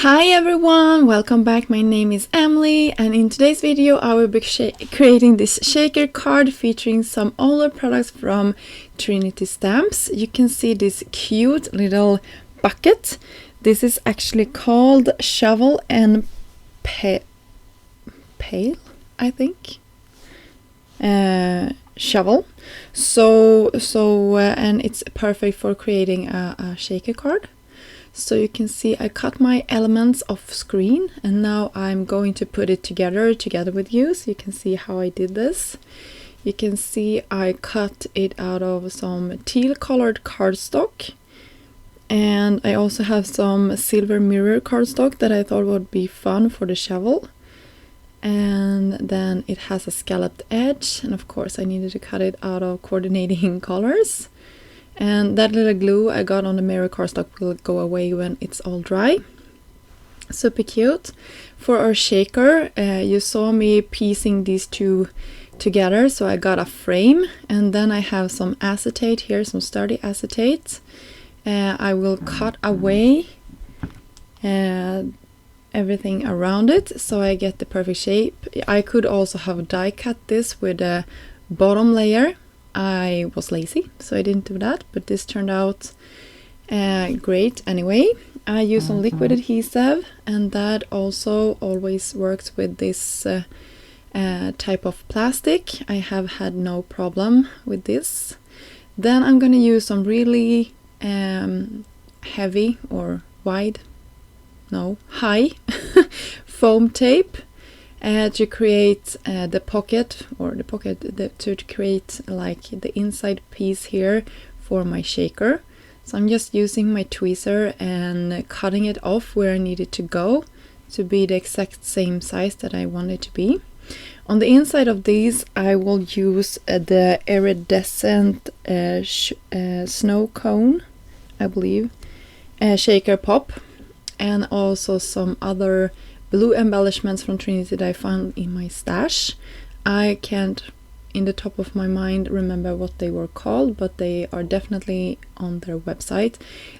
Hi everyone, welcome back. My name is Emelie, and in today's video I will be creating this shaker card featuring some older products from Trinity stamps. You can see this cute little bucket. This is actually called Shovel and Pail, I think. Shovel. And it's perfect for creating a shaker card. So you can see I cut my elements off screen, and now I'm going to put it together with you, so you can see how I did this. You can see I cut it out of some teal colored cardstock, and I also have some silver mirror cardstock that I thought would be fun for the shovel. And then it has a scalloped edge, and of course I needed to cut it out of coordinating colors. And that little glue I got on the mirror cardstock will go away when it's all dry. Super cute. For our shaker, you saw me piecing these two together, so I got a frame, and then I have some acetate here, some sturdy acetate. I will cut away everything around it so I get the perfect shape. I could also have die cut this with a bottom layer. I was lazy, so I didn't do that, but this turned out great anyway. I use some liquid adhesive, and that also always works with this type of plastic. I have had no problem with this. Then I'm going to use some really heavy or high foam tape to create the pocket, to create like the inside piece here for my shaker. So I'm just using my tweezer and cutting it off where I need it to go to be the exact same size that I want it to be. On the inside of these I will use the iridescent snow cone, I believe, shaker pop, and also some other blue embellishments from Trinity that I found in my stash. I can't, in the top of my mind, remember what they were called, but they are definitely on their website.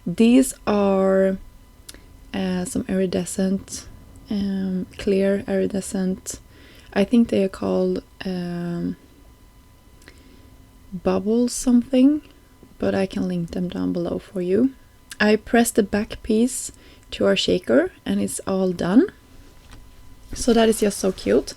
These are some iridescent, clear iridescent, I think they are called bubbles something, but I can link them down below for you. I pressed the back piece to our shaker and it's all done. So that is just so cute.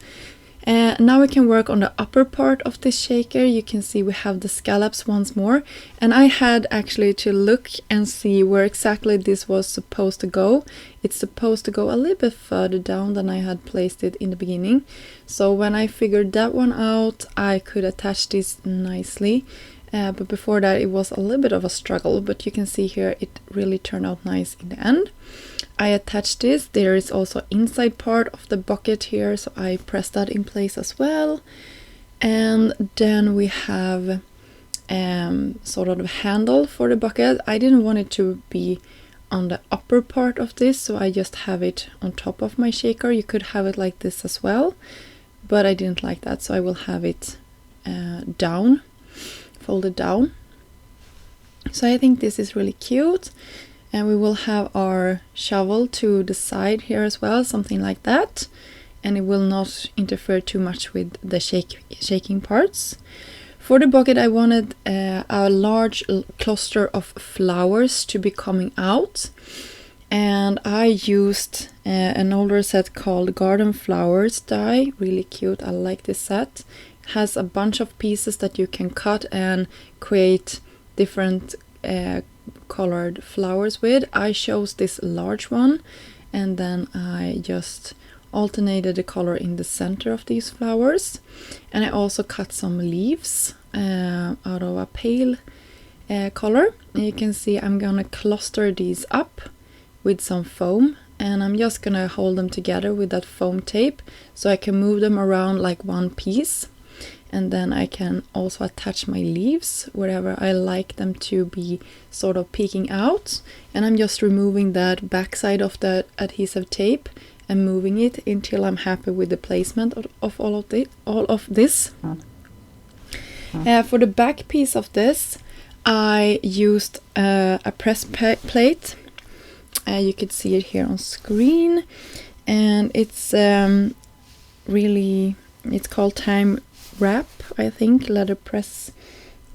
Now we can work on the upper part of this shaker. You can see we have the scallops once more, and I had actually to look and see where exactly this was supposed to go. It's supposed to go a little bit further down than I had placed it in the beginning. So when I figured that one out, I could attach this nicely. But before that it was a little bit of a struggle, but you can see here it really turned out nice in the end. I attached this. There is also inside part of the bucket here, so I pressed that in place as well. And then we have sort of a handle for the bucket. I didn't want it to be on the upper part of this, so I just have it on top of my shaker. You could have it like this as well, but I didn't like that, so I will have it down, folded down. So I think this is really cute. And we will have our shovel to the side here as well, something like that. And it will not interfere too much with the shaking parts. For the bucket I wanted a large cluster of flowers to be coming out. And I used an older set called Garden Flowers die. Really cute, I like this set. It has a bunch of pieces that you can cut and create different colored flowers with. I chose this large one, and then I just alternated the color in the center of these flowers. And I also cut some leaves out of a pale color. And you can see I'm gonna cluster these up with some foam, and I'm just gonna hold them together with that foam tape so I can move them around like one piece. And then I can also attach my leaves wherever I like them to be sort of peeking out. And I'm just removing that backside of the adhesive tape and moving it until I'm happy with the placement of all of this. For the back piece of this, I used a press plate You could see it here on screen, and it's really, it's called Time Wrap, I think, letterpress,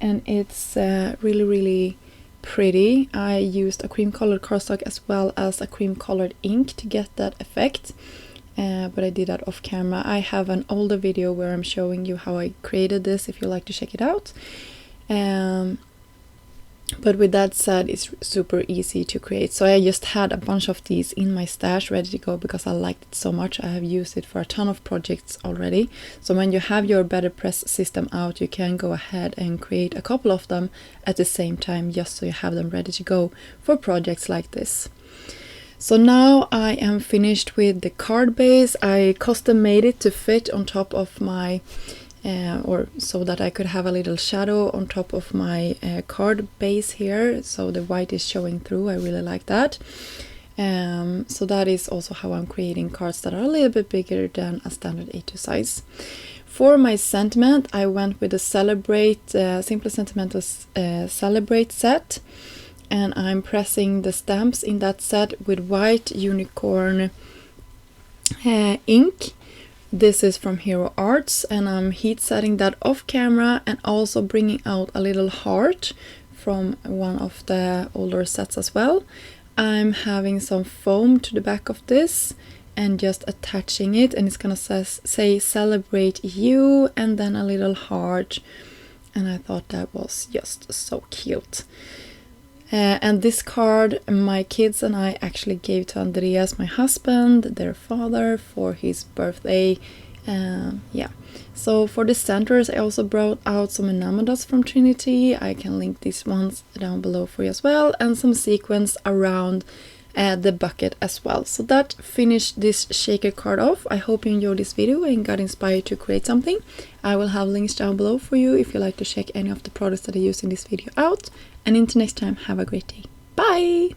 and it's really pretty. I used a cream colored cardstock as well as a cream colored ink to get that effect, but I did that off camera. I have an older video where I'm showing you how I created this if you like to check it out. But with that said, it's super easy to create. So I just had a bunch of these in my stash ready to go because I liked it so much. I have used it for a ton of projects already. So when you have your Better Press system out, you can go ahead and create a couple of them at the same time, just so you have them ready to go for projects like this. So now I am finished with the card base. I custom made it to fit on top of my or so that I could have a little shadow on top of my card base here, so the white is showing through. I really like that. So that is also how I'm creating cards that are a little bit bigger than a standard A2 size. For my sentiment, I went with the Celebrate, Simply Sentimental Celebrate set, and I'm pressing the stamps in that set with white unicorn ink. This is from Hero Arts, and I'm heat setting that off camera and also bringing out a little heart from one of the older sets as well. I'm having some foam to the back of this and just attaching it, and it's gonna say Celebrate You and then a little heart, and I thought that was just so cute. And this card my kids and I actually gave to Andreas, my husband, their father, for his birthday. Yeah. So for the centers, I also brought out some enamel dots from Trinity. I can link these ones down below for you as well, and some sequins around the bucket as well. So that finished this shaker card off. I hope you enjoyed this video and got inspired to create something. I will have links down below for you if you like to check any of the products that I used in this video out. And until next time, have a great day. Bye!